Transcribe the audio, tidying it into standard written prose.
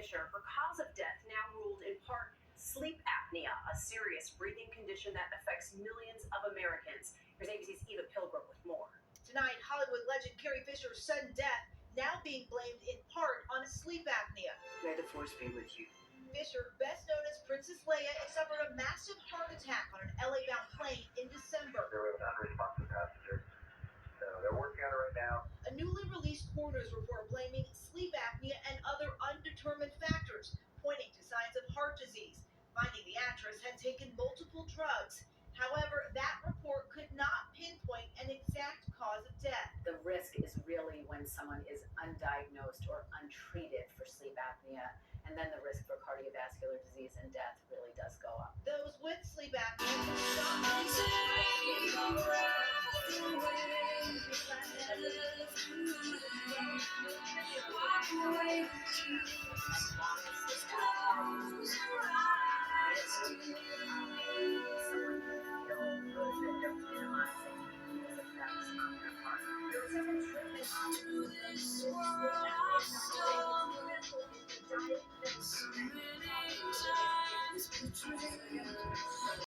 Fisher for cause of death now ruled in part sleep apnea, a serious breathing condition that affects millions of Americans. Here's ABC's Eva Pilgrim with more. Tonight, Hollywood legend Carrie Fisher's sudden death now being blamed in part on sleep apnea. May the force be with you. Fisher, best known as Princess Leia, suffered a massive heart attack on an LA-bound plane in December. There was an unresponsive passenger. So they're working on it right now. A newly released coroner's report blaming sleep apnea and other undetermined factors, pointing to signs of heart disease, finding the actress had taken multiple drugs. However, that report could not pinpoint an exact cause of death. The risk is really when someone is undiagnosed or untreated for sleep apnea, and then the risk for cardiovascular disease and death really does go up. Those with sleep apnea can stop